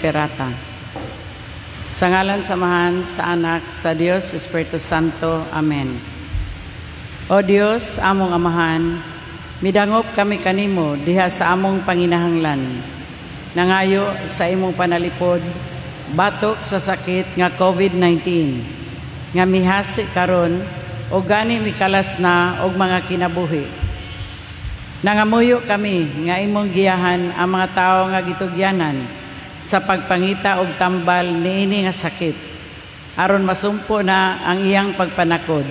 Pirata. Sa ngalan samahan sa anak sa Dios Espiritu Santo. Amen. O Dios, among amahan, midangop kami kanimo diha sa among panginahanglan. Nangayo sa imong panalipod, batok sa sakit nga COVID-19, nga mihasi karon o gani mikalas na og mga kinabuhi. Nangamuyo kami nga imong giyahan ang mga tao nga gitugyanan sa pagpangita og tambal niini nga sakit, aron masumpo na ang iyang pagpanakod.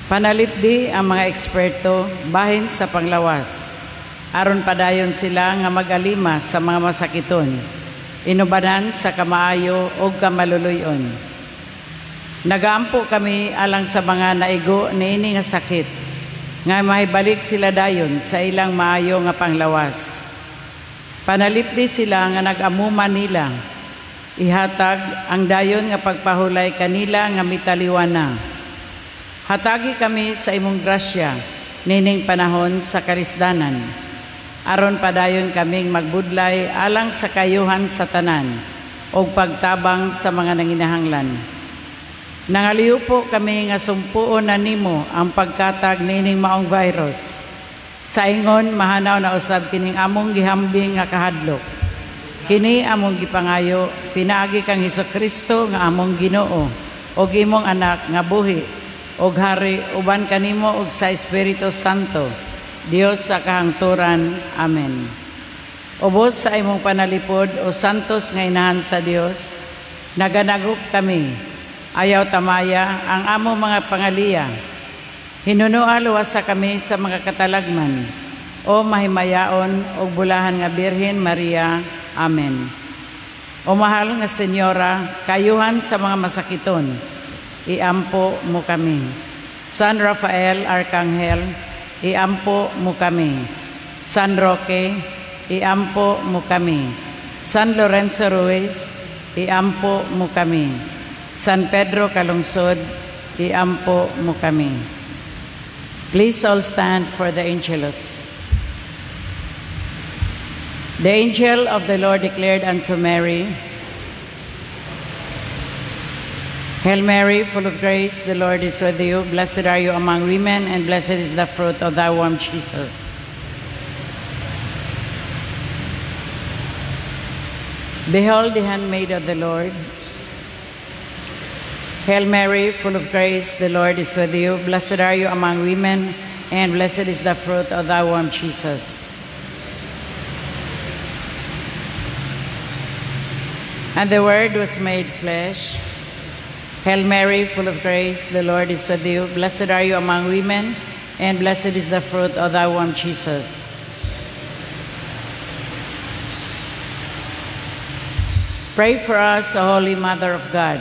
Panalipdi ang mga eksperto bahin sa panglawas, aron padayon sila nga mag-alima sa mga masakiton, inubanan sa kamaayo o kamaluluyon. Nagaampo kami alang sa mga naigo niini nga sakit, nga mahibalik sila dayon sa ilang maayo nga panglawas. Panalipdi sila nga nag-amuman nila, ihatag ang dayon nga pagpahulay kanila nga mitaliwana. Hatagi kami sa imong grasya, nining panahon sa karisdanan, aron padayon kaming magbudlay alang sa kayuhan sa tanan, o pagtabang sa mga nanginahanglan. Nangaliw po kami nga sumpuon na nimo ang pagkatag nining maong virus. Sa ingon mahanaw na usab kining among gihambing nga kahadlok. Kini among gipangayo, pinaagi kang Hesukristo nga among Ginoo, og imong anak nga buhi, og hari uban kanimo og sa Espiritu Santo, Dios sa kahangturan. Amen. Ubos sa imong panalipod o santos nga inahan sa Dios, naganagop kami, ayaw tamaya ang among mga pangaliya. Hinunoa luwasa kami sa mga katalagman, o mahimayaon o bulahan nga Birhen Maria. Amen. O mahal nga Senyora, kayuhan sa mga masakiton, iampo mo kami. San Rafael Arcangel, iampo mo kami. San Roque, iampo mo kami. San Lorenzo Ruiz, iampo mo kami. San Pedro Calungsod, iampo mo kami. Please all stand for the Angelus. The angel of the Lord declared unto Mary, Hail Mary, full of grace, the Lord is with you. Blessed are you among women, and blessed is the fruit of thy womb, Jesus. Behold the handmaid of the Lord. Hail Mary, full of grace, the Lord is with you. Blessed are you among women, and blessed is the fruit of thy womb, Jesus. And the Word was made flesh. Hail Mary, full of grace, the Lord is with you. Blessed are you among women, and blessed is the fruit of thy womb, Jesus. Pray for us, O Holy Mother of God.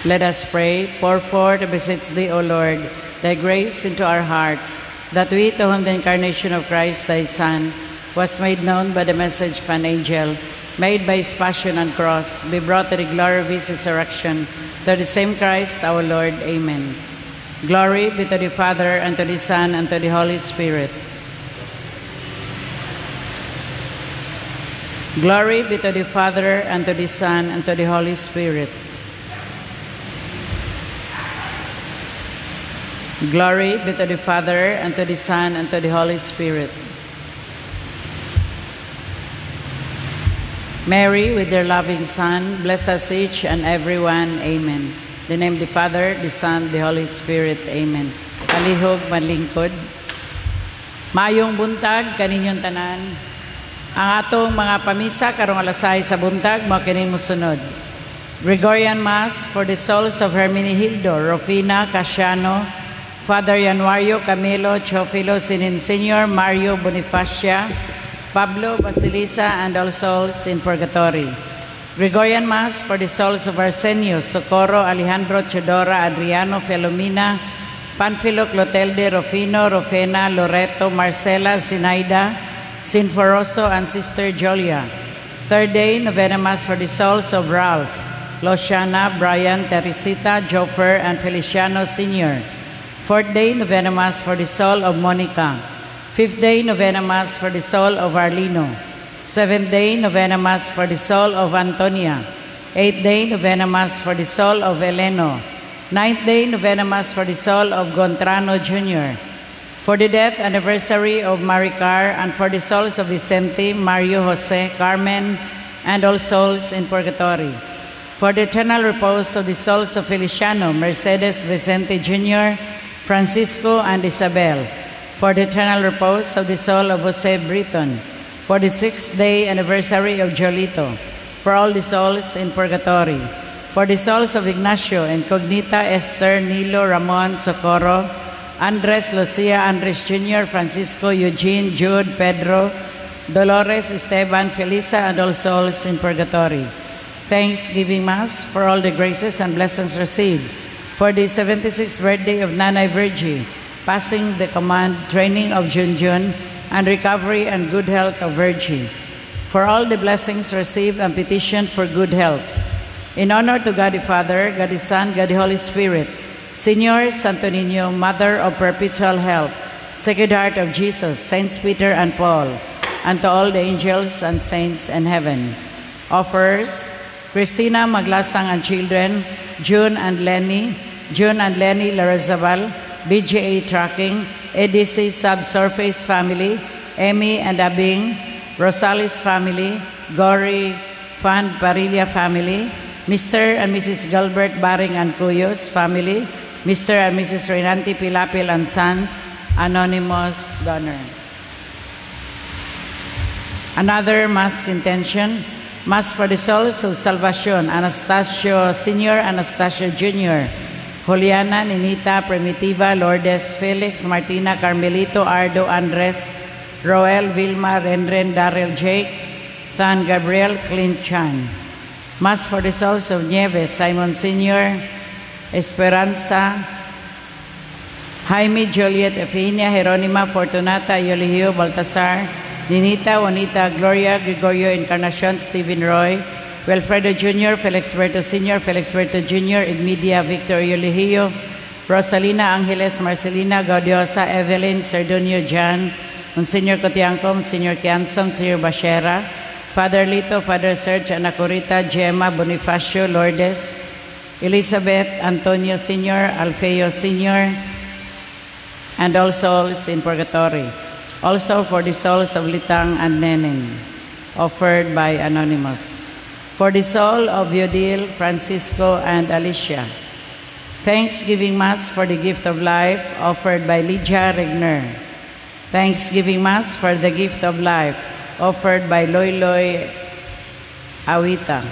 Let us pray. Pour forth, beseech thee, O Lord, thy grace into our hearts, that we, to whom the incarnation of Christ, thy Son, was made known by the message of an angel, made by his passion and cross, be brought to the glory of his resurrection, through the same Christ our Lord. Amen. Glory be to the Father, and to the Son, and to the Holy Spirit. Glory be to the Father, and to the Son, and to the Holy Spirit. Glory be to the Father, and to the Son, and to the Holy Spirit. Mary, with their loving Son, bless us each and every one. Amen. In the name of the Father, the Son, the Holy Spirit. Amen. Kalihog, manlingkod. Mayong buntag, kaninyong tanan. Ang atong mga pamisa, karong alasay sa buntag, mga kining musunod. Gregorian Mass for the souls of Hermenegildo, Rufina Casiano, Father Januario Camilo Chofilo Senior, Mario Bonifacia, Pablo Basilisa, and all souls in purgatory. Gregorian Mass for the souls of Arsenio, Socorro, Alejandro, Chodora, Adriano, Filomena, Panfilo, Clotelde, Rufino, Rufena, Loreto, Marcela, Sinaida, Sinforoso, and Sister Jolia. Third day, Novena Mass for the souls of Ralph, Losiana, Brian, Teresita, Joffer, and Feliciano Sr. Fourth day, Novena Mass for the soul of Monica. Fifth day, Novena Mass for the soul of Arlino. 7th day, Novena Mass for the soul of Antonia. 8th day, Novena Mass for the soul of Eleno. 9th day, Novena Mass for the soul of Gontrano Jr. For the death anniversary of Maricar and for the souls of Vicente, Mario Jose, Carmen, and all souls in purgatory. For the eternal repose of the souls of Feliciano, Mercedes, Vicente Jr., Francisco, and Isabel. For the eternal repose of the soul of Jose Britton. For the 6th day anniversary of Jolito. For all the souls in purgatory. For the souls of Ignacio, Incognita, Esther, Nilo, Ramon, Socorro, Andres, Lucia, Andres Jr., Francisco, Eugene, Jude, Pedro, Dolores, Esteban, Felisa, and all souls in purgatory. Thanksgiving Mass for all the graces and blessings received. For the 76th birthday of Nanay Virgie, passing the command training of Junjun, and recovery and good health of Virgie. For all the blessings received and petitioned for good health. In honor to God the Father, God the Son, God the Holy Spirit, Señor Santo Niño, Mother of Perpetual Help, Sacred Heart of Jesus, Saints Peter and Paul, and to all the angels and saints in heaven. Offers Christina Maglasang and children, June and Lenny Larazabal, BGA Tracking, EDC Subsurface Family, Emmy and Abing, Rosales Family, Gory Fan Parilla Family, Mr. and Mrs. Gilbert Baring and Cuyos Family, Mr. and Mrs. Renanti Pilapil and Sons, Anonymous Donor. Another Mass intention, Mass for the souls of Salvacion, Anastasio Sr., Anastasio Jr., Juliana, Ninita, Primitiva, Lourdes, Felix, Martina, Carmelito, Ardo, Andres, Roel, Vilma, Renren, Darrell, Jake, Than, Gabriel, Clint Chan. Mass for the souls of Nieves, Simon Sr., Esperanza, Jaime, Juliet, Eugenia, Jeronima, Fortunata, Yolihio, Baltasar, Ninita, Juanita, Gloria, Gregorio, Encarnacion, Stephen Roy, Wilfredo Jr., Felix Berto Sr., Felix Berto Jr., Edmedia, Victor Yolihio, Rosalina, Angeles, Marcelina, Gaudiosa, Evelyn, Serdunio, Jan, Monsignor Cotiangco, Monsignor Kianson, Monsignor Bashera, Father Lito, Father Serge, Anacorita, Gemma, Bonifacio, Lourdes, Elizabeth, Antonio Sr., Alfeo Sr., and all souls in purgatory. Also for the souls of Litang and Neneng, offered by Anonymous. For the soul of Yodil, Francisco, and Alicia. Thanksgiving Mass for the gift of life, offered by Lydia Regner. Thanksgiving Mass for the gift of life, offered by Loyloy Awita.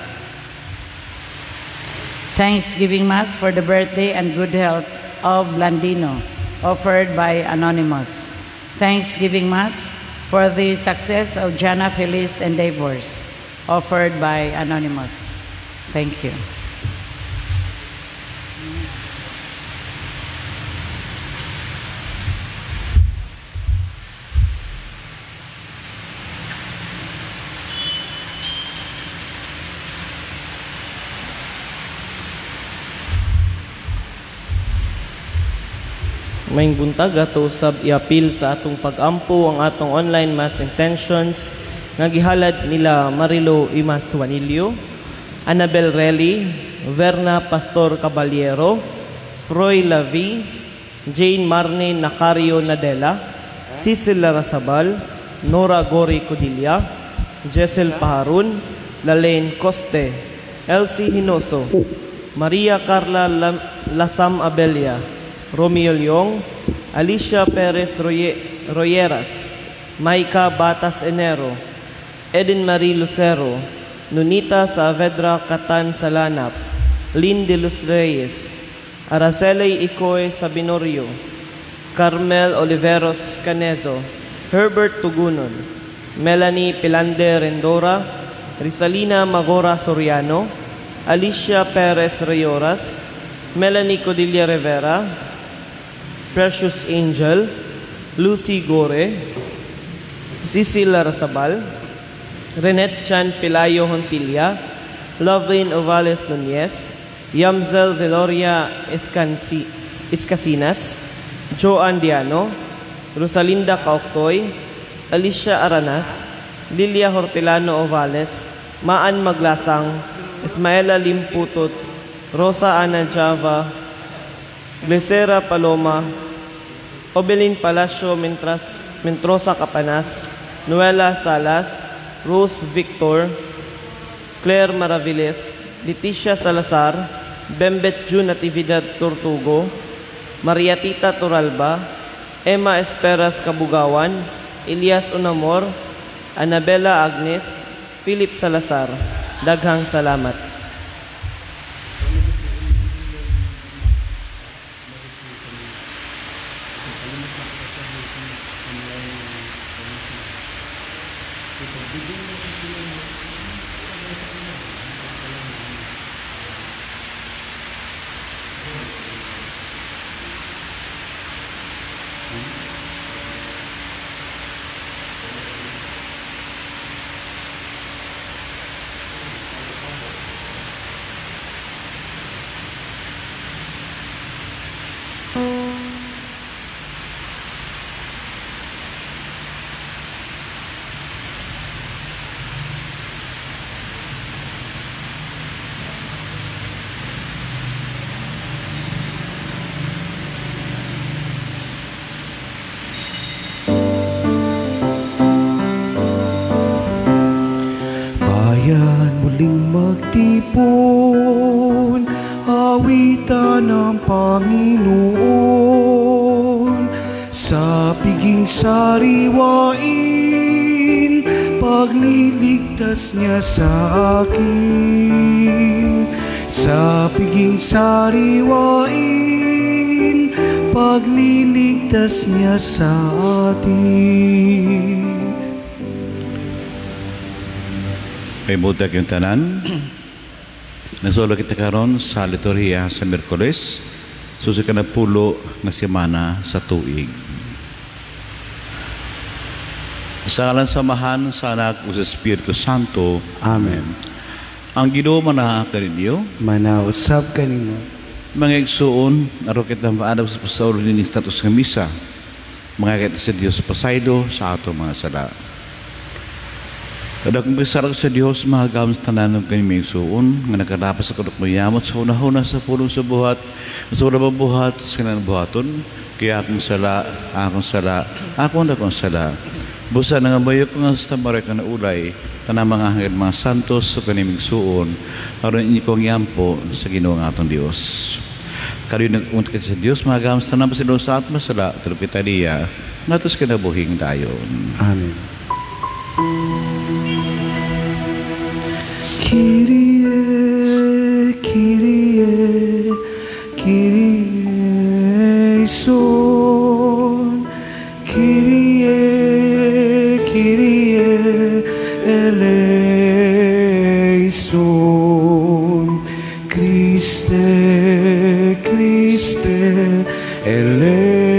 Thanksgiving Mass for the birthday and good health of Blandino, offered by Anonymous. Thanksgiving Mass for the success of Jana Feliz endeavors, offered by Anonymous. Thank you. Maing buntag ato sab iapil sa atong pag-ampo ang atong online mass intentions nga gihalad nila Marilo Imas Juanillo, Annabel Relly, Verna Pastor Caballero, Froy Lavi, Jane Marne Nacario Nadela, Cecil Larrazabal, Nora Gori Codilla, Jessel Paharun, Lalaine Coste, Elsie Hinoso, Maria Carla Lasam Abelia, Romeo Leong, Alicia Perez Royeras, Maika Batas Enero, Eden Marie Lucero, Nunita Saavedra Catan Salanap, Lynn de Los Reyes, Araceli Icoy Sabinorio, Carmel Oliveros Canezo, Herbert Tugunon, Melanie Pilande Rendora, Rizalina Magora Soriano, Alicia Perez Rayoras, Melanie Codilla Rivera, Precious Angel, Lucy Gore, Cecil Larrazabal, Renette Chan Pilayo Hontilla, Loveline Ovales Nunez, Yamzel Veloria Escasinas, Joan Diano, Rosalinda Caoctoy, Alicia Aranas, Lilia Hortelano Ovales, Maan Maglasang, Ismaela Limputot, Rosa Ana Java, Glecera Paloma, Obelin Palacio Mentrosa Capanas, Noela Salas, Rose Victor, Claire Maraviles, Leticia Salazar, Bembet June Natividad Tortugo, Maria Tita Toralba, Emma Esperas Kabugawan, Elias Unamor, Annabella Agnes, Philip Salazar. Daghang salamat. Bayan muling magtipon, awitan ng Panginoon. Sa piging sariwain, pagliligtas niya sa akin. Sa piging sariwain, pagliligtas niya sa atin. May buta yung tanan. Nasolo kita karon sa liturhiya sa Miyerkules, susi ka na pulo na semana sa tuig. Sa ngalan samahan sa Anak ug sa Espiritu Santo. Amen. Ang Ginoo manaha kaninyo, Manausab kanimo. mga igsuon, araw kita maadap sa pasaulo ni status ng misa. Mga kita sa Dios pasaylo sa ato mga sala. Kada kung bisarag sa Diyos, mahagam sa tanan ng kanyang may suon, nga nakarapas sa kadok mayamot sa unahuna sa pulong sa buhat, sa una mabuhat, sa kanan buhaton, kaya akong sala, akong sala. Busa na nga bayo ko nga sa tamarek na ulay, tanang mga hanggang mga santos sa kanyang may suon, aron inyo kong yampo sa Ginoo nga atong Diyos. Karoy nag-unta sa Diyos, mahagam sa tanan pa sa atong masala, tulog kita niya, nga tos kinabuhing dayon. Amen. Kyrie, Kyrie, Kyrie eleison, Kyrie, Kyrie eleison, Christe, Christe eleison,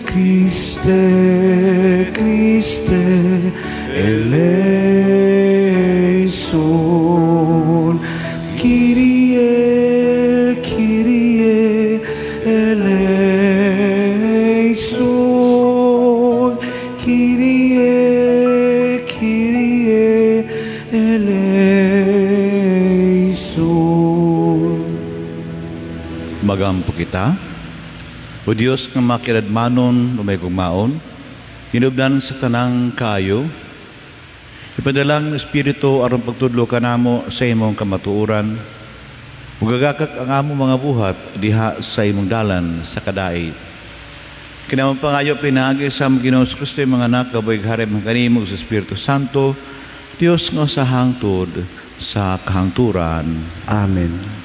Christe, Christe eleison, Kyrie, Kyrie eleison, Kyrie, Kyrie eleison. Magampo kita, o Diyos nga makiradmanon o may kumaon, tinubdan sa tanang kayo, ipadalang Espiritu aron pagtudlo ka namo sa imong kamatuoran, ugagakak ang among mga buhat diha sa imong dalan sa kadait. Kinamang pangayo pinagi sa among Ginoong Kristo mga anak kabayg harem ng kanimo sa Espiritu Santo, Dios nga sa hangtod sa kahangturan. Amen.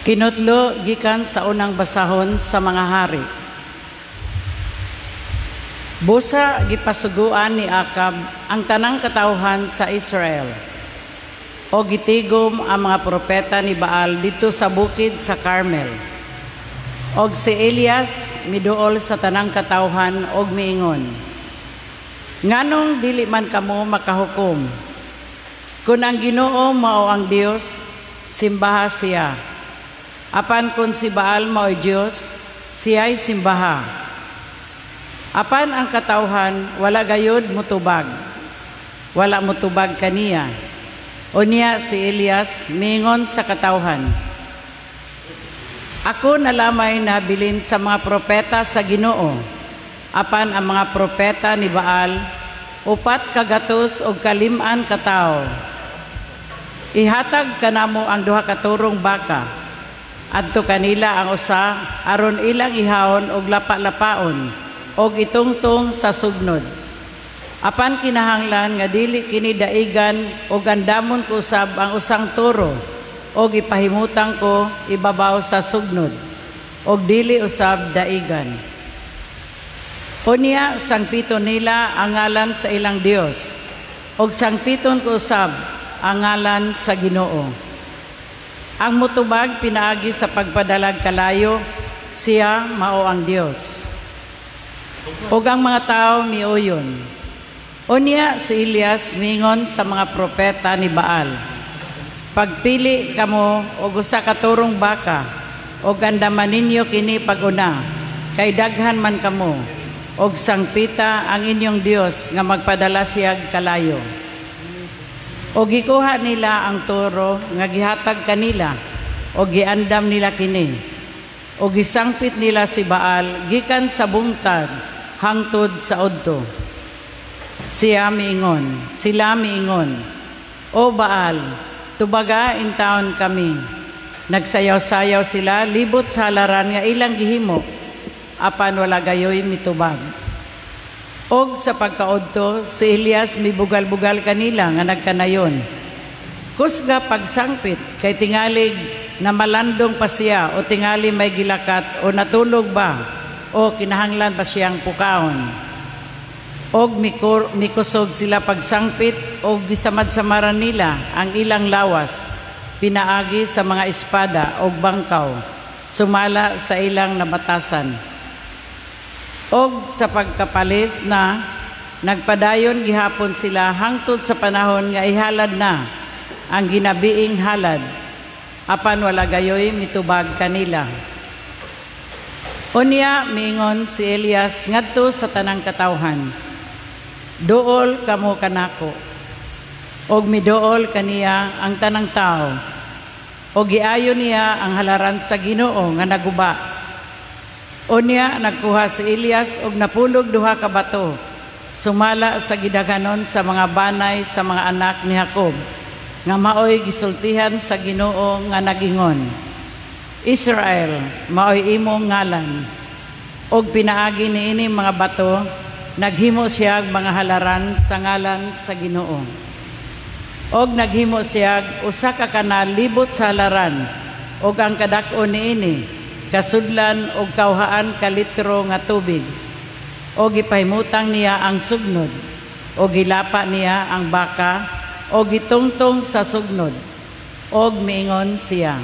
Kinutlo gikan sa unang basahon sa mga hari. Busa gipasuguan ni Akab ang tanang katawhan sa Israel. O gitigom ang mga propeta ni Baal dito sa bukid sa Carmel. Og si Elias miduol sa tanang katawhan og miingon, Nganong dili man kamo makahukom? Kung ang Ginoo mao ang Dios, simbaha siya. Apan kung si Baal mao'y Diyos, siya'y simbaha. Apan ang katawhan, wala gayud mutubag. Wala mutubag kaniya. Unya si Elias, mingon sa katawhan. Ako nalamay na bilin sa mga propeta sa Ginoo. Apan ang mga propeta ni Baal, upat kagatos o kaliman katao. Ihatag kanamo ang duha katurong baka. Adto kanila ang usa aron ilang ihawon og lapa-lapaon og itungtong sa sugnod. Apan kinahanglan nga dili kini daigan og andamon ko usab ang usang turo og ipahimutang ko ibabaw sa sugnod og dili usab daigan. Unya sangpito nila ang ngalan sa ilang Dios og sangpiton ko usab ang ngalan sa Ginoo. Ang mutubag pinaagi sa pagpadalag kalayo, siya mao ang Dios. Ug ang mga tao miuyon. Unya si Elias mingon sa mga propeta ni Baal. Pagpili kamo og usa ka turong baka og andaman ninyo kini pag-una, kay daghan man kamo og sangpita ang inyong Dios nga magpadala siyag kalayo. O gikuha nila ang turo nga gihatag kanila o giandam nila kini o gisangpit nila si Baal gikan sa bungtag hangtod sa udto. Sila miingon, O Baal, tubaga in taon kami. Nagsayaw-sayaw sila, libot sa halaran nga ilang gihimo, apan wala gayoy mitubag. Og sa pagkaudto, si Elias mibugal-bugal kanila nga nagkanayon. Kusga pagsangpit, kay tingalig na malandong pa siya o tingali may gilakat o natulog ba o kinahanglan ba siyang pukaon. Og mikusog sila pagsangpit og gisamad-samaran nila ang ilang lawas, pinaagi sa mga espada og bangkaw, sumala sa ilang nabatasan. Og sa pagkapalis na nagpadayon gihapon sila hangtod sa panahon nga ihalad na ang ginabiing halad, apan wala gayoy mitubag kanila. Unya miingon si Elias ngadto sa tanang katawhan, Duol kamo kanako, og miduol kaniya ang tanang tao, og giayo niya ang halaran sa Ginoo nga naguba. Unya nagkuha si Elias og napulog duha ka bato, sumala sa gidaganon sa mga banay sa mga anak ni Jacob, nga maoy gisultihan sa Ginoo nga nagingon, Israel, maoy imong ngalan. Og pinaagi niini mga bato, naghimo siya mga halaran sa ngalan sa Ginoo. Og naghimo siya usa ka kanal libot sa halaran, og ang kadak-o niini kasudlan og kauhaan ka litro nga tubig. Og ipahimutang niya ang sugnod, og gilapa niya ang baka, og gitungtong sa sugnod. Og miingon siya,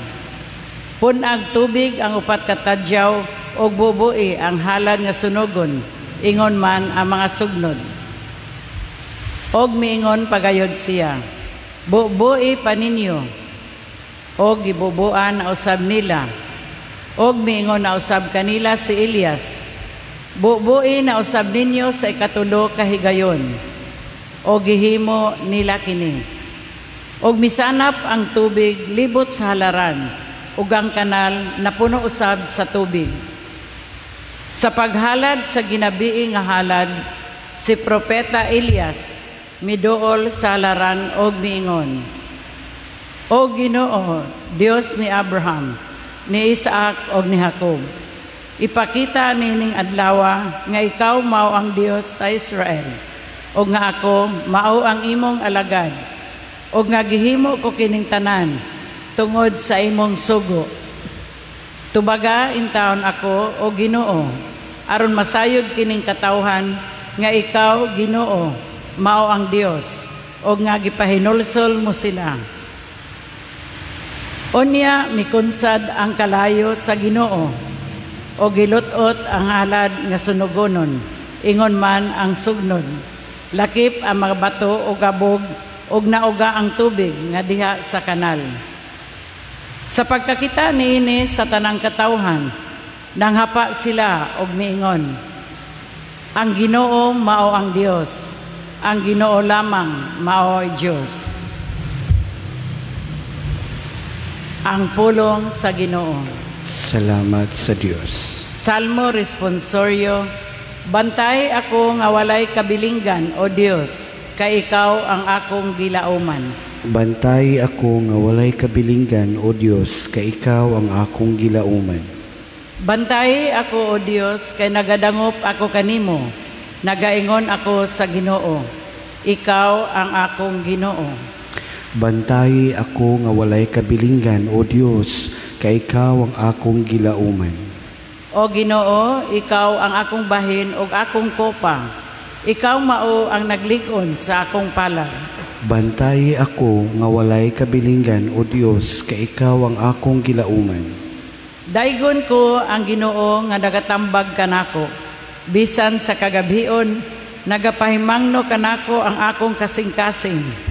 punag tubig ang upat ka tadyaw, og bubuhi ang halad nga sunugon, ingon man ang mga sugnod. Og miingon pagayod siya, bubuhi pa ninyo, og gibubuan na usab nila. Og miingon na usab kanila si Elias, bubuhi na usab ninyo sa ikatulo kahigayon, o gihimo nila kini. Og misanap ang tubig libot sa halaran, ug ang kanal napuno usab sa tubig. Sa paghalad sa ginabiing nga halad, si propeta Elias miduol sa halaran og miingon, O Ginoo, Dios ni Abraham, ni Isaac og ni Jacob, ipakita nining adlawa nga ikaw mao ang Dios sa Israel, og nga ako mao ang imong alagad, og nga gihimo ko kining tanan tungod sa imong sugo. Tubaga in taon ako, o Ginoo, aron masayod kining katawhan nga ikaw, Ginoo, mao ang Dios, og nga gipahinulsol mo sila. Unya mikunsad ang kalayo sa Ginoo, o gilutot ang halad nga sunugonon, ingon man ang sugnod. Lakip ang mga bato o gabog ug nauga ang tubig nga diha sa kanal. Sa pagkakita niini sa tanang katawhan, nanghapa sila og miingon, ang Ginoo mao ang Dios, ang Ginoo lamang mao ay Dios. Ang pulong sa Ginoo. Salamat sa Diyos. Salmo responsorio. Bantay ako nga walay kabilinggan, O Dios, kay ikaw ang akong gilauman. Bantay ako nga walay kabilinggan, O Diyos, kay ikaw ang akong gilauman. Bantay ako, O Dios, kay nagadangop ako kanimo. Nagaingon ako sa Ginoo. Ikaw ang akong Ginoo. Bantay ako nga walay kabilinggan, O Diyos, kay ikaw ang akong gilauman. O Ginoo, ikaw ang akong bahin ug akong kopa. Ikaw mao ang naglig-on sa akong palad. Bantay ako nga walay kabilinggan, O Diyos, kay ikaw ang akong gilauman. Daygon ko ang Ginoo nga nagatambag kanako. Bisan sa kagabhion, nagapahimangno kanako ang akong kasing-kasing.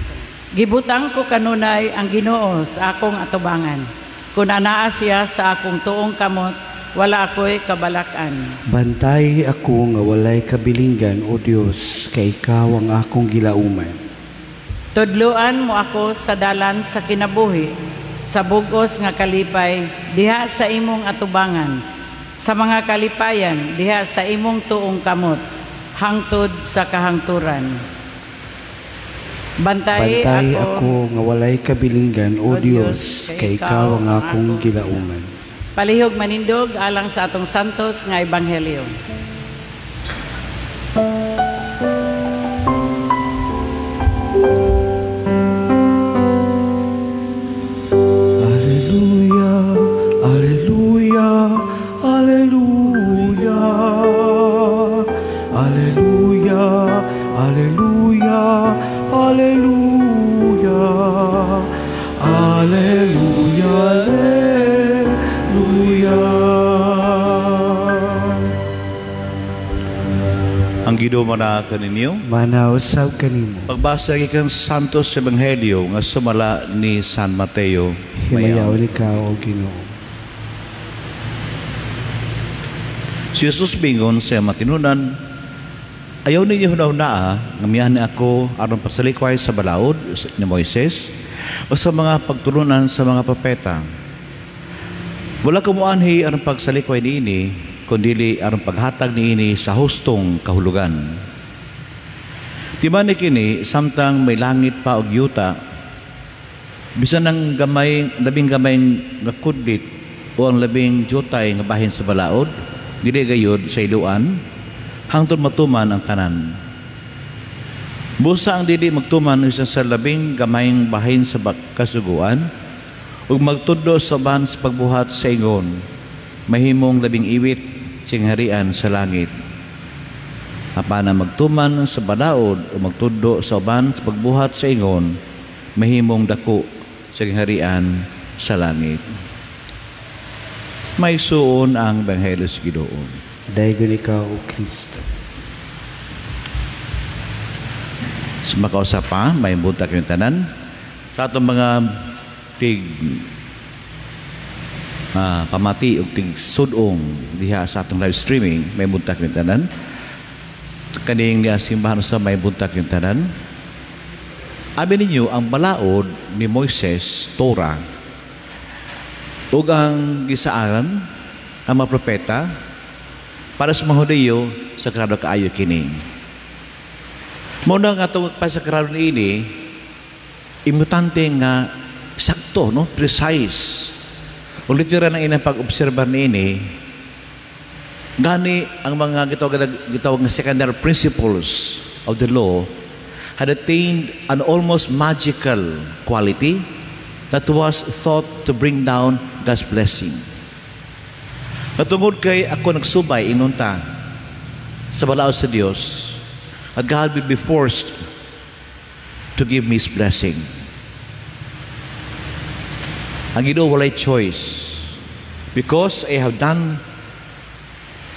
Gibutang ko kanunay ang Ginoo sa akong atubangan. Kung anaa siya sa akong tuong kamot, wala ako'y kabalakan. Bantay ako nga walay kabilinggan, O Diyos, kay ikaw ang akong gilauman. Tudluan mo ako sa dalan sa kinabuhi, sa bugos nga kalipay, diha sa imong atubangan, sa mga kalipayan, diha sa imong tuong kamot, hangtod sa kahangturan. Bantay ako nga walay kabilinggan, O Diyos, kay ikaw ang akong gilauman. Palihog manindog alang sa atong santos nga ebanghelyo. Alleluia, alleluia, alleluia. Alleluia, alleluia, alleluia. Alleluia, alleluia. Ang Ginoo na kaninyo. Manausab kanimo. Pagbasa gikan Santos Ebanghelyo nga sumala ni San Mateo. Himayaw ni kao, O Ginoo. Si Jesus bingon sa matinunan, ayaw ninyo hunaw-naa nga miyan ako aron pasalikway sa balaod ni Moises o sa mga pagtulunan sa mga propeta. Wala kumuanhi aron pagsalikway niini, kundili aron paghatag niini sa hustong kahulugan. Timan ni kini samtang may langit pa og yuta, bisan ang labing gamay nga kudlit o ang labing jutay nga bahin sa balaod, dili gayud sa iluan, hangtod matuman ang tanan. Busa ang dili magtuman isa sa labing gamayng bahin sa kasuguan, ug magtudlo sa ban sa pagbuhat sa ingon, mahimong labing iwit sing harian sa langit. Apana magtuman sa balaod o magtudlo sa uban sa pagbuhat sa ingon, mahimong dako sa harian sa langit. May suon ang Ebanghelyo sa Ginoo. Daygon ikaw, O Kristo. Sa makausap pa, may buntak yung tanan. Sa atong mga pamati o tig sudong diha sa atong live streaming, may buntak yung tanan. Kaning niya simbahan sa may buntak yung tanan. Abi ninyo, ang balaod ni Moises, Torah, ug ang gisaaran ang mga propeta para sa mga Hudiyo sagrado kaayo kini. Muna nga itong pasagrado ini importante nga sakto, no? Precise. O litera ng inang pag-obserba ini gani ang mga gitawag nga secondary principles of the law had attained an almost magical quality that was thought to bring down God's blessing. Natungod kay ako nagsubay inunta sa balaod sa Dios, at God will be forced to give me His blessing. Ang Ginoo walay choice, because I have done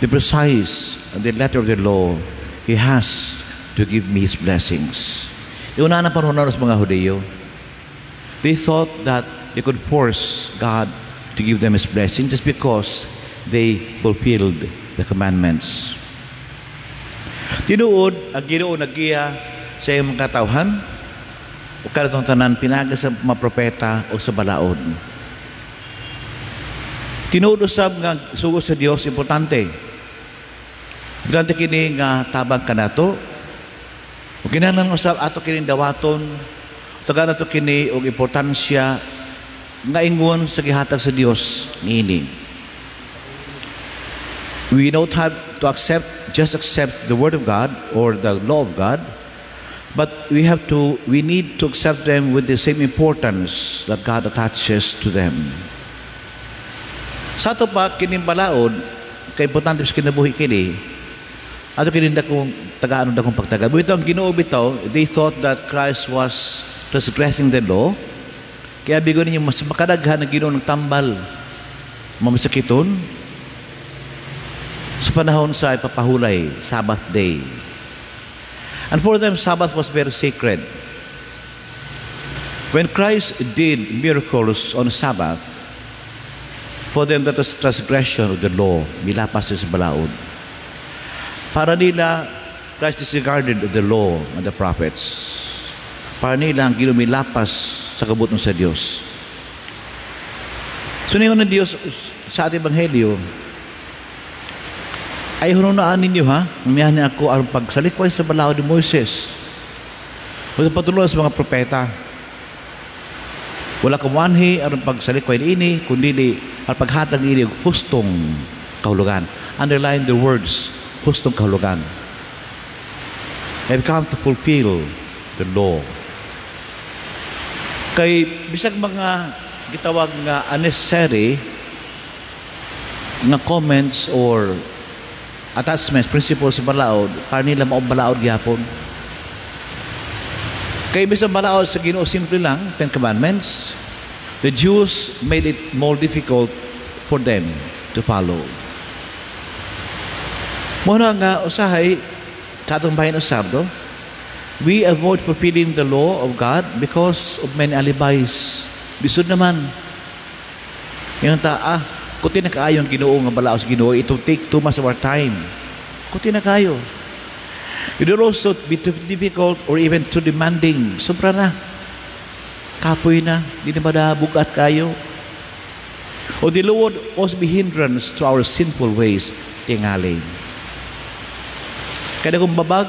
the precise and the letter of the law. He has to give me His blessings. Yung una na panahon ng mga Hudyo, they thought that they could force God to give them His blessing just because they fulfilled the commandments. Tinuod, ang Ginoo naggiya sa iyong mga katawhan, o kalatong tanan, pinaga sa mga propeta o sa balaod. Tinuod usab nga sugo sa Dios, importante. Importante kini nga tabang kanato, o kinahanglan usab ato kini dawaton, taga nato kini og importansya nga ingon sa gihatag sa Dios niini. We don't have to just accept the word of God or the law of God, but we need to accept them with the same importance that God attaches to them. Sa ato pa kining balaod, kay importante sa kinabuhi kini, ato kini dakong tagaan dakong pagtaga. Bitaw ang Ginoo bitaw, they thought that Christ was transgressing the law. Kaya bigo ninyo mas makadaghan ang Ginoo ng tambal, mamasakiton sa panahon sa ipapahulay, Sabbath day. And for them, Sabbath was very sacred. When Christ did miracles on Sabbath, for them that was transgression of the law, milapas sa balaod. Para nila, Christ disregarded the law and the prophets. Para nila, ang ginumilapas sa kabuton sa Diyos. So, ngayon ng Diyos sa ating Ebanghelyo, ay hununaan ninyo ha, umiyahan niya ako ang pagsalikway sa balaod ni Moises. O patulungan sa mga propeta. Wala kamuanhi ang pagsalikway ni ini, kundi ang paghatag ini ang hustong kahulugan. Underline the words, hustong kahulugan. Have come to fulfill the law. Kay bisag mga gitawag nga unnecessary nga comments or attachments, principles sa balaod, para nila maong balaod gyapon. Kay bisag balaod sa Ginoo simple lang, 10 Commandments, the Jews made it more difficult for them to follow. Muna nga usahay katong bahin usab do, we avoid fulfilling the law of God because of many alibis. Bisod naman. Yung kuti na kaayo ang Ginoo nga balaod sa Ginoo, it will take too much of our time. Kuti na kayo. It will also be too difficult or even too demanding. Sobra na. Kapoy na. Di na madabugat kayo. O the law would also be hindrance to our sinful ways. Tingali. Kaya kung babag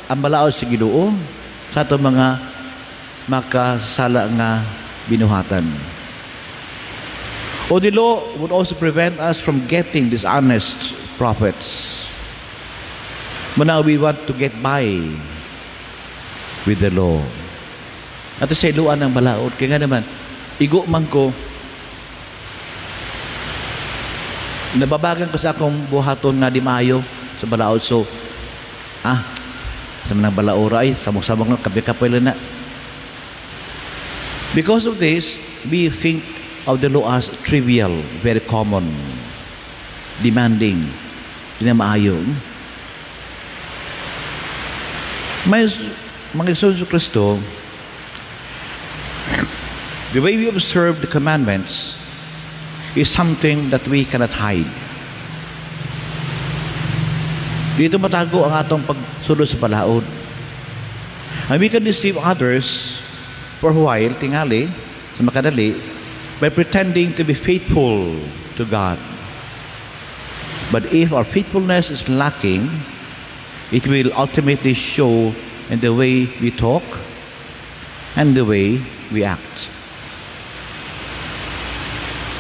ang balaod sa Ginoo sa ato mga makasala nga binuhatan. O the law would also prevent us from getting dishonest prophets. But now we want to get by with the law. At sa iluan ng balaod, kaya nga naman, igo man ko, nababagan ko sa akong buhaton nga di maayo sa balaod. So, sa manang balaora ay, samong-samong na, kapi-kapoy lang na. Because of this, we think of the law as trivial, very common, demanding, di na maayo. May mga Isus Kristo, the way we observe the commandments is something that we cannot hide. Dito matago ang atong pagsulod sa balaod. And we can deceive others for a while, tingali, sa makadali, by pretending to be faithful to God. But if our faithfulness is lacking, it will ultimately show in the way we talk and the way we act.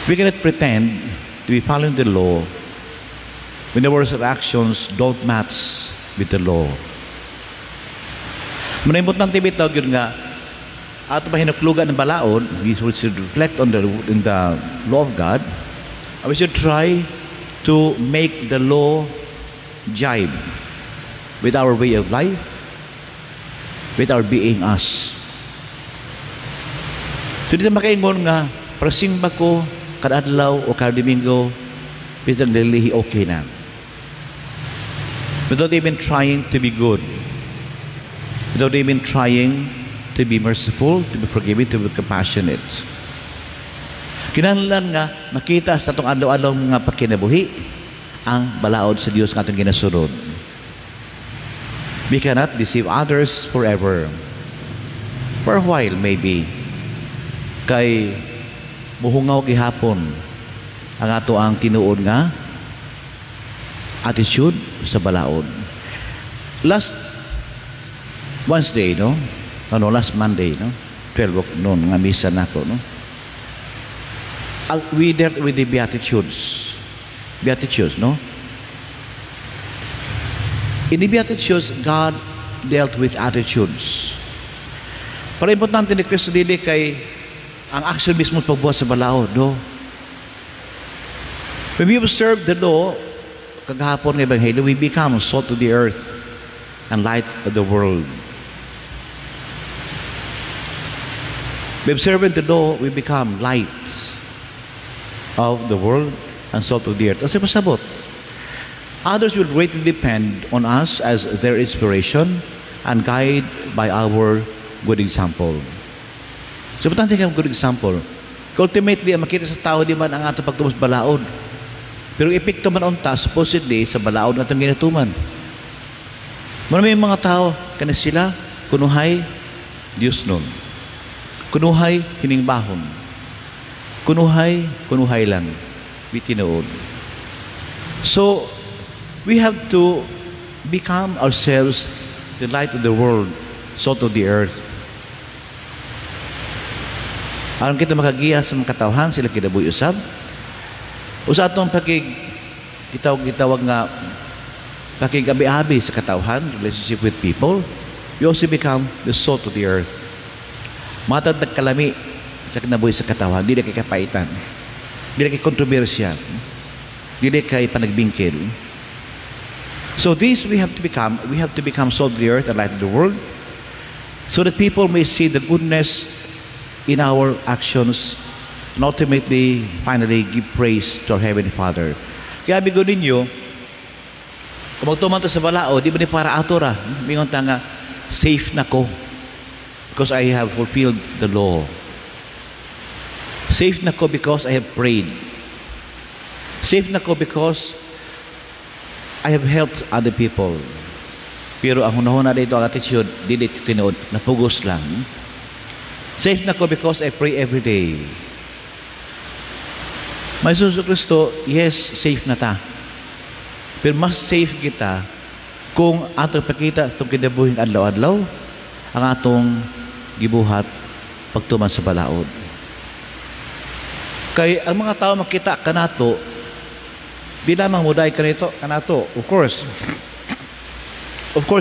We cannot pretend to be following the law when the words or actions don't match with the law. Manimot ng tibitaw yun nga, ato pa hinuklugan ng balaod, we should reflect on in the law of God, and we should try to make the law jibe with our way of life, with our being us. So dito makaingon nga, prasimba ko, kada adlaw o kada Domingo, bisang lilihi okay na. Without even trying to be good. without even trying to be merciful, to be forgiving, to be compassionate. Kinahanglan nga makita sa atong adlaw-adlaw nga pagkinabuhi ang balaod sa Dios nga atong ginasunod. We cannot deceive others forever. For a while maybe. Kay muhungaw gihapon ang ato ang tinuod nga attitude sa balaod. Last Wednesday, no? Last Monday, no? 12 noon nga misa nako, no? We dealt with the Beatitudes. Beatitudes, no? In the Beatitudes, God dealt with attitudes. Para importante ni Kristo dili kay ang action mismo pagbuhat sa balaod, no? When we observe the law, kagahapon ng Ebanghelyo, we become salt of the earth and light of the world. By observing the law, we become light of the world and salt of the earth. Kasi pasabot, others will greatly depend on us as their inspiration and guide by our good example. So, importante ka good example. Ultimately, ang makita sa tao, di man ang ato pagtumas balaod. Pero epekto man unta, supposedly, sa balaod na itong ginatuman. Maraming mga tao, kana sila, kunuhay, Diyos nun. Kunuhay, hiningbahon. Kunuhay, kunuhay lang. Bitinood. So, we have to become ourselves the light of the world, salt of the earth. Aron kita makagiya sa mga katawhan, sila kinabuhi usab. Usa atong gitawag nga pakigabi-abi sa katawhan, relationship with people, we also become the salt of the earth. Matad nagkalami sa kinabuhi sa katawhan, dili kay kapaitan, dili kay kontrobersya, dili kay panagbingkil. So this we have to become salt of the earth and light of the world, so that people may see the goodness in our actions and ultimately, finally, give praise to our Heavenly Father. Kaya bigo ninyo, kung magtuman sa balao, di ba ni para ato ra? Mingon ta nga, safe na ko because I have fulfilled the law. Safe na ko because I have prayed. Safe na ko because I have helped other people. Pero ang hunahuna dito ang attitude, di dito tinuod, napugos lang. Safe na ko because I pray every day. May Jesus Kristo, yes, safe na ta. Pero mas safe kita kung atong pakita sa itong kinabuhing adlaw-adlaw ang atong gibuhat pagtuman sa balaod. Kay ang mga tao makita kanato, di lamang muday kanato. Of course,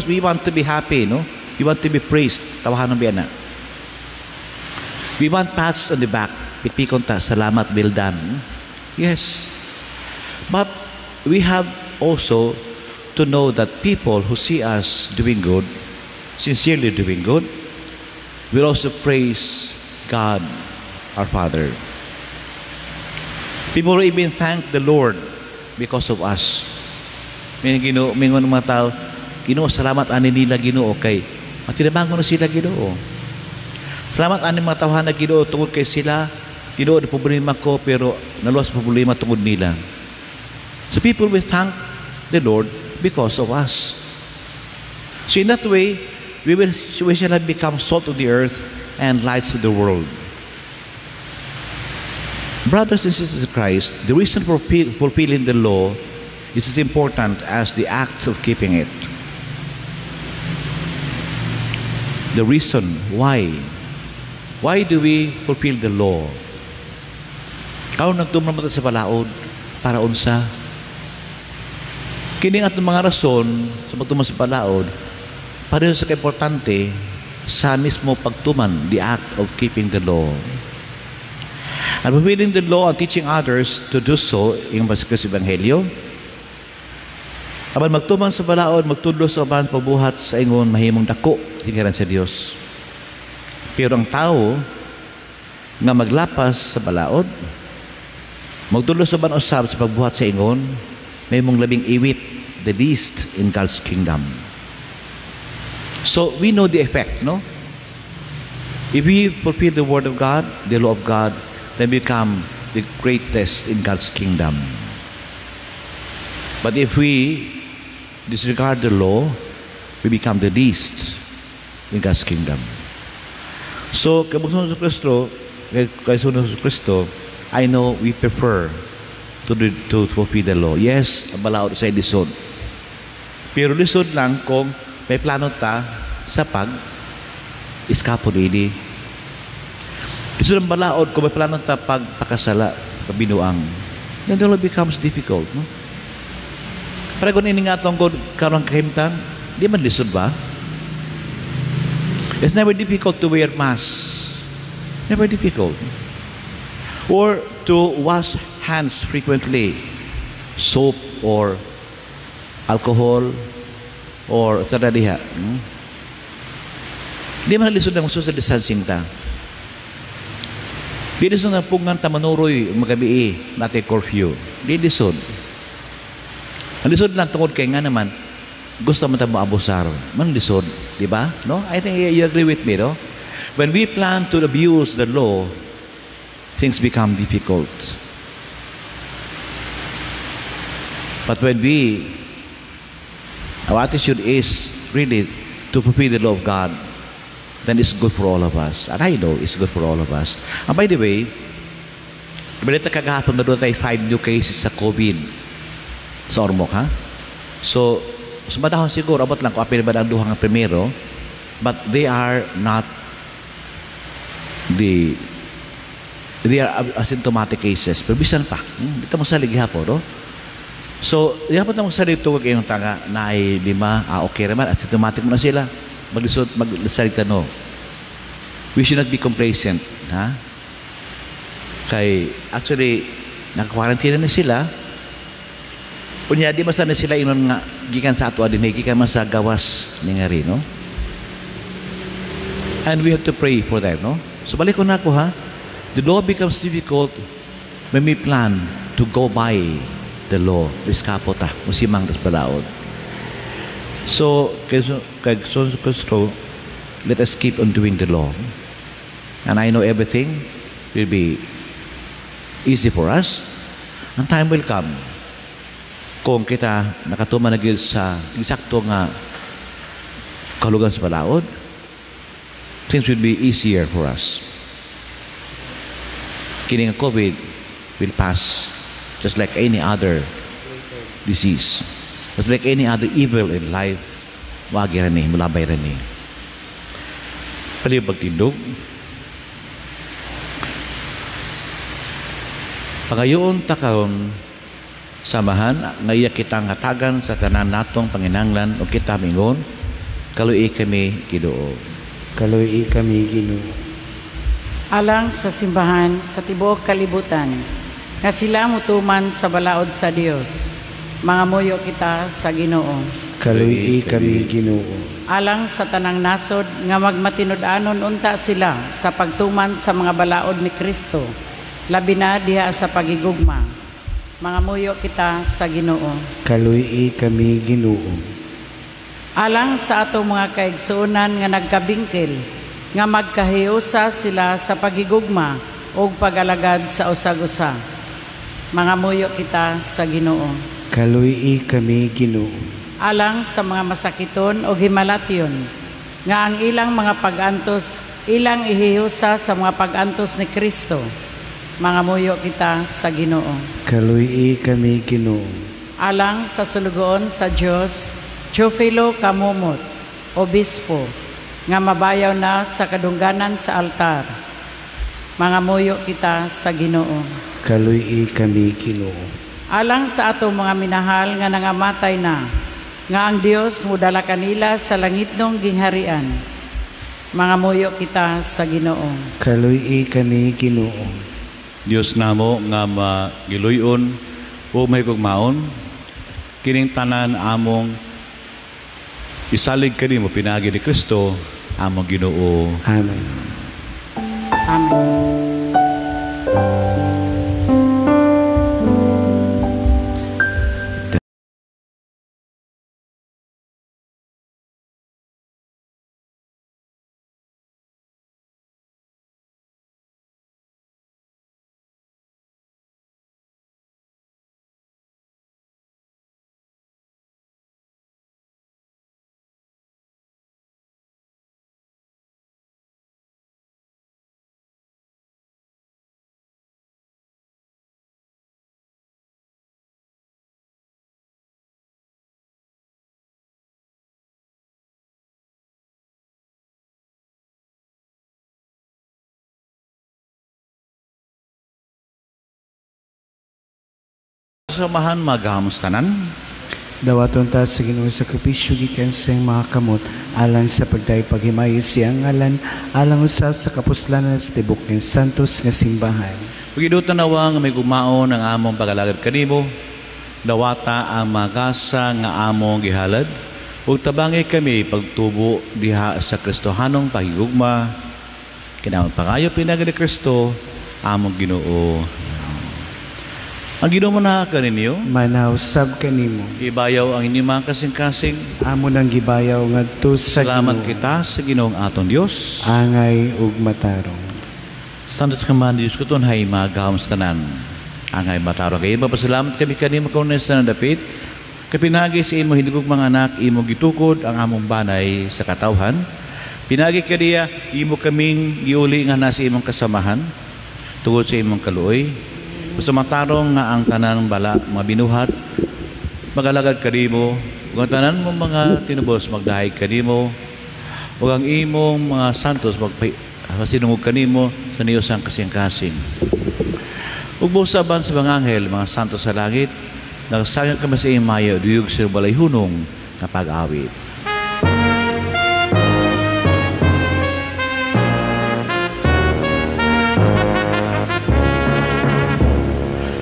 we want to be happy, no? We want to be praised. Tawahan ng biyana. We want pats on the back. Pitpikon ta, salamat, well done. Yes. But we have also to know that people who see us doing good, sincerely doing good, will also praise God, our Father. People will even thank the Lord because of us. Mingon mga tao, Ginoo, salamat ani nila Ginoo kay matinabangon na sila Ginoo. Salamat ani mga tawhan na Ginoo tungod kay sila Ginoo na problema ko pero naluwas problema tungod nila. So people will thank the Lord because of us. So in that way, we shall have become salt of the earth and lights of the world. Brothers and sisters in Christ, the reason for fulfilling the law is as important as the act of keeping it. The reason why do we fulfill the law? Karon nagtuman mo sa balaod para unsa? Kini atong mga rason sa pagtuman sa balaod pareho sa kaimportante sa mismo pagtuman, the act of keeping the law. And fulfilling the law and teaching others to do so, yung basikos Ebanghelyo. Aban magtuman sa balaod, magtudlo sa aban pagbuhat sa ingon mahimong dako tingkaran sa Dios. Pero ang tao nga maglapas sa balaod, magtudlo sa aban usab sa pagbuhat sa ingon, mahimong labing iwit, the least in God's kingdom. So we know the effect, no? If we fulfill the word of God, the law of God, then become the greatest in God's kingdom. But if we disregard the law, we become the least in God's kingdom. So, kay sunod sa Kristo, I know we prefer to fulfill the law. Yes, balaod sa lisod. Pero lisod lang kung may plano ta sa iskapon ini. Lisod ang balaod kung may plano ta pagpakasala, kabinuang. Then the law becomes difficult, no? Para kung ini nga itong karong kahimtang, di man lisod ba? It's never difficult to wear mask. Never difficult. Or to wash hands frequently. Soap or alcohol or taradiha. Di man lisod ang social distancing ta. Di lisod ang pungan ta manuroy magabi natin curfew. Di lisod. Ang lisod lang tungkol kay nga naman, gusto mo tayo maabusar. Man lisod, di ba? No? I think you agree with me, no? When we plan to abuse the law, things become difficult. But when our attitude is really to fulfill the law of God, then it's good for all of us. And I know it's good for all of us. And by the way, balita kagahapon na doon tayo 5 new cases sa COVID sa Ormoc, ha? So, sumadahon siguro, abot lang kung apil ba ang duhang primero, but they are asymptomatic cases. Pero bisan pa. Dito mo sa ligihapo, no? So, dapat mo sa dito kag iyong tanga na ay 5, okay naman, asymptomatic mo na sila. Magsalita, no? We should not be complacent, ha? Kay, actually, naka-quarantine na sila. Kunya, di masana sila inon nga, gikan sa ato adin, gikan man sa gawas ni nga rin, no? And we have to pray for them, no? So, balik ko na ako, ha? The law becomes difficult when we plan to go by the law. Iskapo ta, musimang tas balaod. So, let us keep on doing the law. And I know everything will be easy for us. And time will come kung kita nakatuman na gil sa eksakto nga kalugan sa balaod, things will be easier for us. Kining COVID will pass just like any other disease. Just like any other evil in life, wagi rin mulabay rin Palibag tindog. Pangayoon takahon samahan, ngayon kitang hatagan sa tanan natong panginanglan o kita mingon, kaluy kami Ginoo. Kaluy kami Ginoo. Alang sa simbahan sa tibuok kalibutan, nga sila mutuman sa balaod sa Dios, mga muyo kita sa Ginoo. Kaluy kami Ginoo. Alang sa tanang nasod, nga magmatinud-anon unta sila sa pagtuman sa mga balaod ni Kristo, labi na diha sa pagigugma. Mga muyo kita sa Ginoo. Kaluy kami Ginoo. Alang sa atong mga kaigsuonan nga nagkabingkil, nga magkahiusa sila sa pagigugma o pag-alagad sa usag-usa. Mga muyo kita sa Ginoo. Kaluy kami Ginoo. Alang sa mga masakiton o himalatyon, nga ang ilang mga pag-antos, ilang ihiusa sa mga pag-antos ni Kristo. Mga muyo kita sa Ginoo. Kaluy kami Ginoo. Alang sa sulugoon sa Dios, Teofilo Kamumot, Obispo, nga mabayaw na sa kadungganan sa altar. Mga muyo kita sa Ginoo. Kaluy kami Ginoo. Alang sa ato mga minahal nga nangamatay na, nga ang Dios mudala kanila sa langitnong gingharian. Mga muyo kita sa Ginoo. Kaluy kami Ginoo. Diyos namo nga magiluyon o may kugmaon, kining tanan among isalig kanimo pinagi ni Kristo, among Ginoo. Amen. Amen. samahan magahamos tanan. Dawaton ta sa Ginoo sakripisyo gikan sa mga kamot alang sa pagday paghimay siyang ngalan alang usab sa kapuslanan sa tibok ng santos nga simbahan. Pagidutan nawa nga may gumaon ang among pagalagad kanimo, dawata ang magasa nga among gihalad, ug tabangi kami pagtubo diha sa Kristohanong pahigugma, kinahanglan pangayo pinagi ni Kristo, among Ginoo. Ang Ginoo na kaninyo, Manausab kanimo. ibayaw ang inyong mga kasing-kasing. Amo nang gibayaw ngadto sa Salamat Ginoo. kita sa Ginoong atong Dios. Angay ug matarong. Santos ka man, Diyos ko hay magahom sa tanan. Angay matarong kayo. Papasalamat kami kanimo kung nasa nadapit. Kapinagi sa imo hinugog mga anak, imo gitukod ang among banay sa katawhan. Pinagi kaniya, imo kaming giuli nga nasa imong kasamahan. Tungod sa imong kaluoy. Sa matarong nga ang tanan bala, mga binuhat, magalagad kanimo, ug ang tanan mo mga tinubos, magdahay kanimo, ug ang imong mga santos, masinungog kanimo sa niyosang kasing-kasing. Ug busaban sa mga anghel, mga santos sa langit, nagsagang kami sa imayo, duyog sa balay hunong na pag-awit.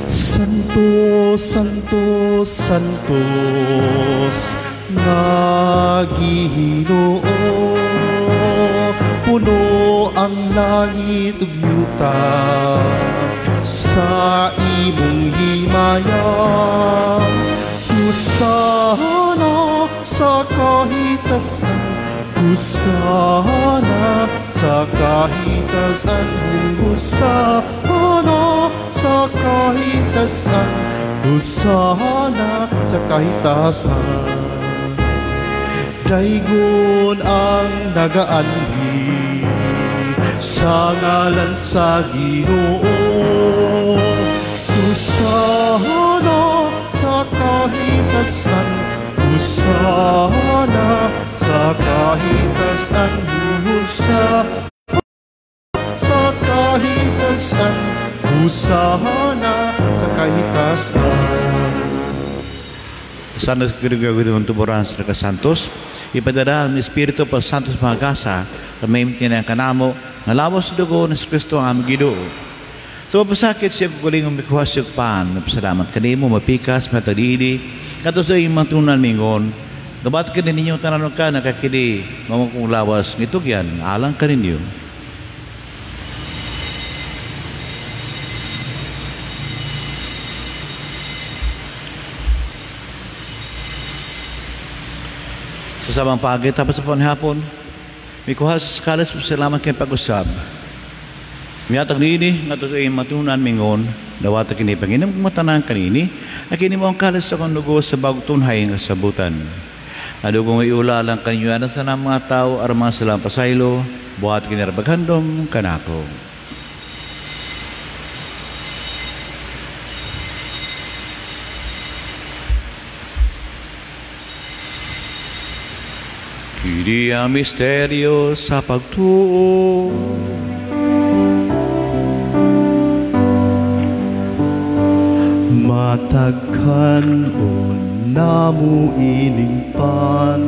Santo, Santo, Santos, nga Ginoo, puno ang langit ug yuta sa imong himaya. Husana sa kahitasan, husana sa kahitasan, husana sa kahitasan, husana sa kahitasan. Daygon ang nagaanhi sa ngalan sa Ginoo. Husana sa kahitasan, husana sa kahitasan, husana sa kahitasan, husana sa kahitasan. Sana gagawin ng tuburan sa Santos, ipadala ang Espiritu pa Santos magasa na may tinang kanamo, nalawas sa dugo ng Kristo ang aming Ginoo. Sa mapasakit siya kukuling ang mikuhasig pan, napasalamat kanimo, mapikas, matadili, kato sa iyong matunan mingon, dapat ka ninyo tananong ka, nakakili, mamukong lawas, nitog yan, alang ka ninyo. Sa sabang pagi, tapos sa panghapon, may kuhas kalas salamat kayong pag-usab. Miyatag nini, nga to sa iyong matunan mingon, dawata kini Panginoon kung matanang kanini, na kini mo ang kalas sa kanugo sa bagong tunhay ng sabutan. Adugong iula lang kanyo na sa mga tao, arama sa pasaylo, buhat kinarabaghandom kanako. Kini ang misteryo sa pagtuo. Matagkanon namu iningpan,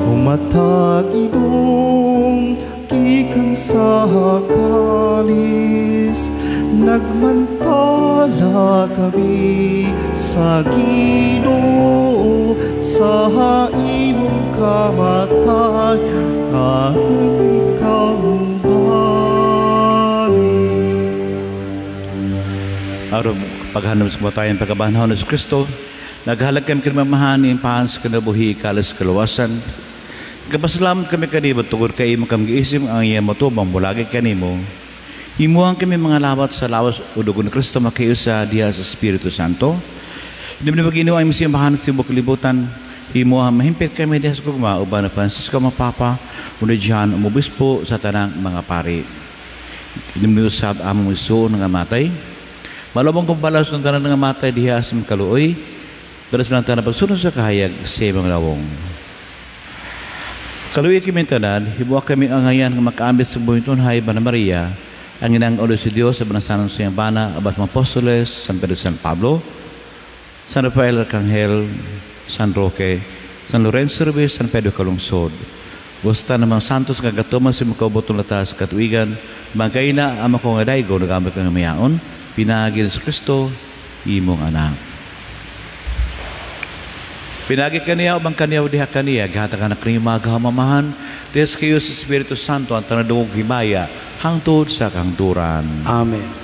umatag ibong gikan sa kalis, nagmantala kami sa Ginoo sa imong kamatay ang ikaw bali. Aron paghanap sa kamatayan pagkabanhaw na sa Kristo, naghalag kami kinamamahan ng pahans kanabuhi kalas kaluwasan. Kapasalamat kami kanimo tungod kay imo kami giisim ang iya matubang bulagi kanimo. Imuhang kami mga lawat sa lawas o dugo ni Kristo makiusa diha sa Espiritu Santo. Hindi mo Ginoo ay masimahan sa tibok kalibutan. Imuhang mahimpit kami diha sa kugma uban na Francisco Mapapa, unadyan umubispo sa tanang mga pari. Hindi mo usab among isuon nga matay. Malabang kong balas ng tanang nga matay diha sa kaluoy. Dalas lang tanang pagsunod sa kahayag sa ibang lawong. Kaluoy kami tanan, hibuak kami angayan nga makaambit sa buhay tunhay ba na Maria, ang inang ulo si Diyos sa banasanon sa iyang bana, abas mga apostoles, San Pedro San Pablo, San Rafael Arcangel, San Roque, San Lorenzo Rubis, San Pedro Calungsod. Gusta ng mga santos kagatuman si makauboton latas katuigan, magkay na ang ako nga daygo, nagamit ng mayaon, pinagi ng Kristo, imong anak. Pinagi kaniya, ubang kaniya, diha kaniya, gihata ka na kaniya maghamamahan, Diyos kayo sa Espiritu Santo, ang tanadungog himaya, hangtod sa kahangturan. Amen.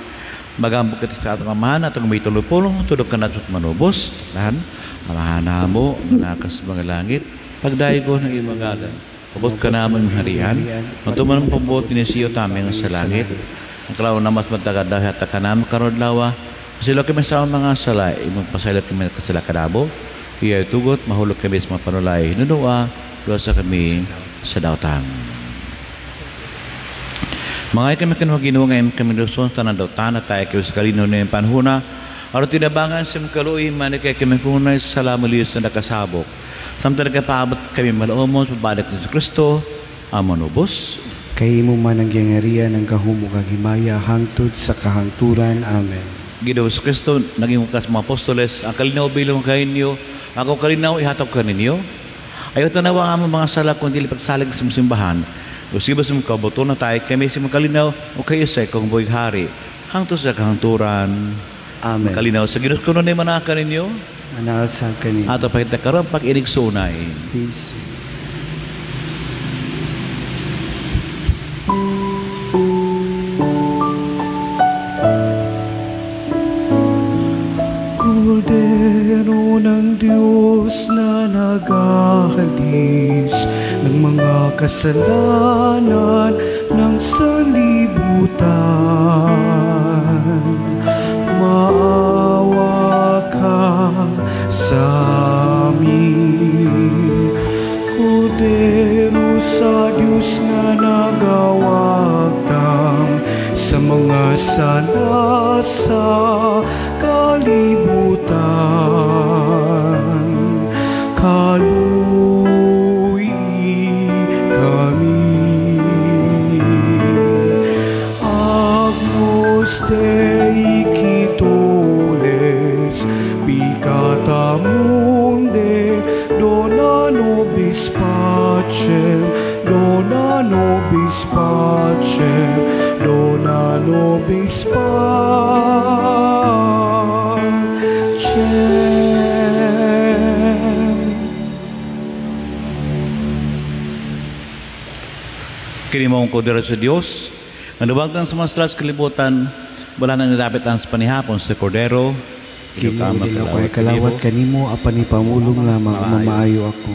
Magambok kita sa atong amahan at ang may tulupulong, tulog ka na at manubos, tahan, amahan na mo, manakas mga langit, pagdaigo ng iyong magalan. Pabot ka naman ng harian, matuman ang pabot ni siyo taming sa langit, ang kalawa na mas matagad dahil at ka naman karodlawa, sila kami sa mga sala, imong pasalat kami na kasala kadabo, iya tugot, mahulog kami sa mga panulay, nunua, doon sa kami sa dautang. Mga kami kanwagino ngayon kami doon sa nadautan at tayo kayo sa kalino na yung panhuna, aro tinabangan sa makaluin, manikay kami kunay sa salamuliyos na nakasabok. Samtang nagkapaabot kami malaumon, pabalik ng Kristo, amanubos. Kay mo man ang gyangharian ng kahumugang himaya, hangtod sa kahangturan. Amen. Ginoo sa Kristo, naging ukas mga apostoles, ang kalinaw bilong kayo ninyo, ako kalinaw ihatag ka ninyo. Ayaw tanawa nga mga sala kung dili pagsalig sa simbahan. O siba sa mga kaboto na tayo, kami sa mga kalinaw, o kayo sa ikong buhay hari, hangtod sa kahangturan. Amen. Kalinaw sa Ginoo kuno na manaka ninyo, Anal sa kanina. ato pa kita karon pag-inig sunay. Peace. Kordero ng Diyos na naghahalis ng mga kasalanan ng sanlibutan, maawa ka sa amin. Kordero sa Diyos na nagawagtang sa mga sala sa kalibutan, kaluwi kami. Agnus Dei quitoles, picata mundi, dona nobis pacem, dona nobis pacem, dona nobis pacem. Kini mong kodero sa Diyos, ang luwagdan sa mga stras kalibutan, wala na nilapit ang sa panihapon sa kordero, Kinilin ako ay kalawat kanimo, apan ipamulong lamang mamaayo ako.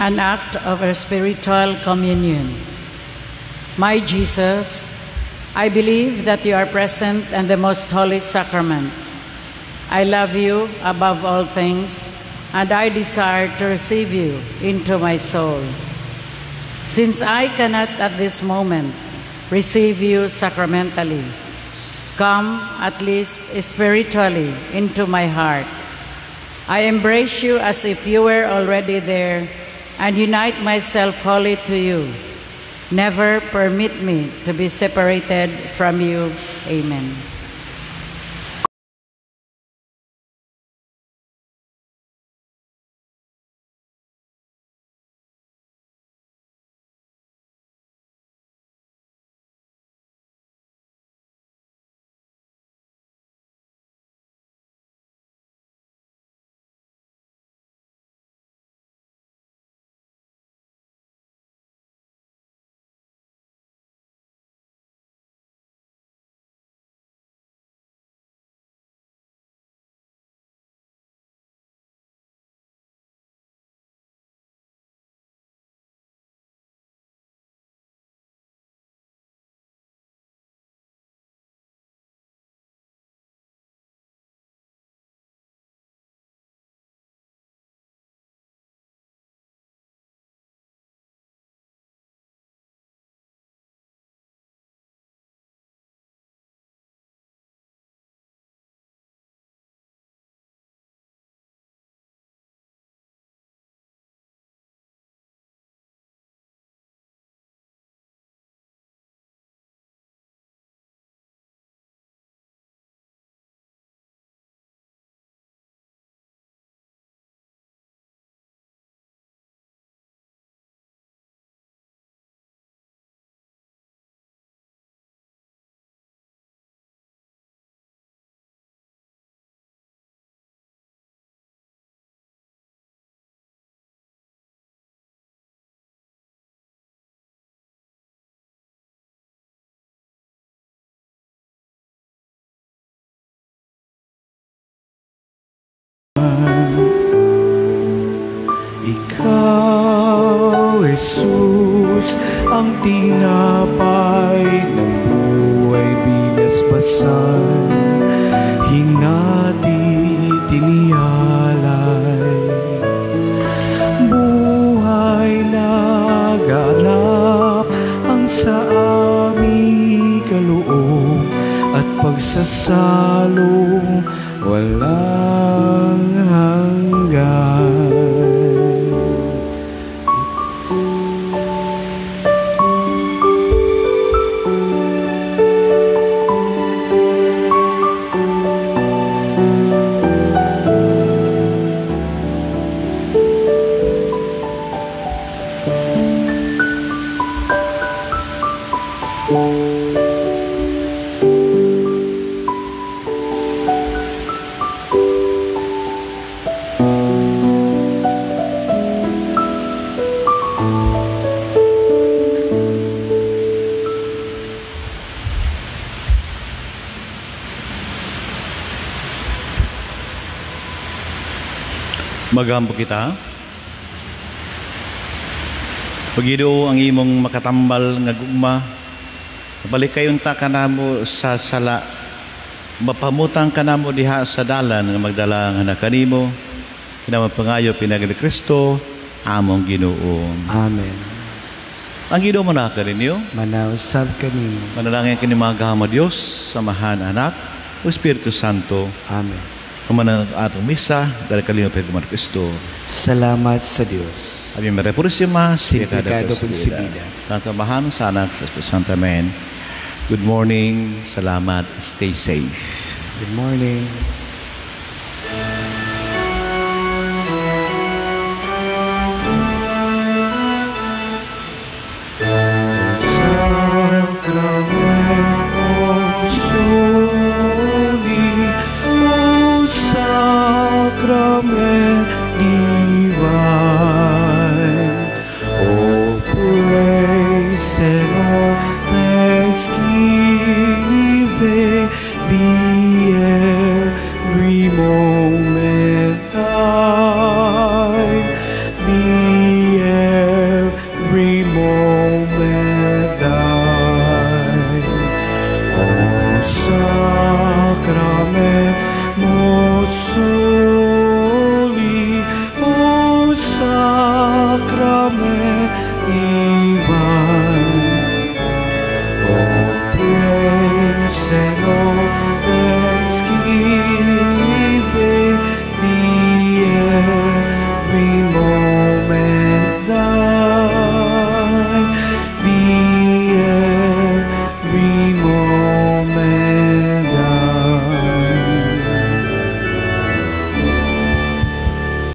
An act of our spiritual communion. My Jesus, I believe that you are present in the most holy sacrament. I love you above all things, and I desire to receive you into my soul. Since I cannot at this moment receive you sacramentally, come at least spiritually into my heart. I embrace you as if you were already there and unite myself wholly to you. Never permit me to be separated from you. Amen. Ikaw, Jesus, ang tinapay ng buhay binasbasan, hinati tiniyalay, buhay na ganap ang sa aming kaloob at pagsasalo walang hanggan. Magampo kita. Pagido ang imong makatambal nga gugma, balik kayon ta kanamo sa sala, mapamutang kanamo diha sa dalan nga magdala nga nakanimo, kinamapangayo pinagi ni Kristo, among Ginoo. Amen. Ang Ginoo manaka ninyo, Manausap kanimo. manalangin kini mga gahama Dios, samahan anak, o Espiritu Santo, Amen. kumanang atong misa, dahil kalino pagkuman Kristo. Salamat sa Diyos. Amin Maria Simplikado konsibida. Tatamahan sa anak sa Espiritu Santo. Amen. Good morning. Salamat. Stay safe. Good morning.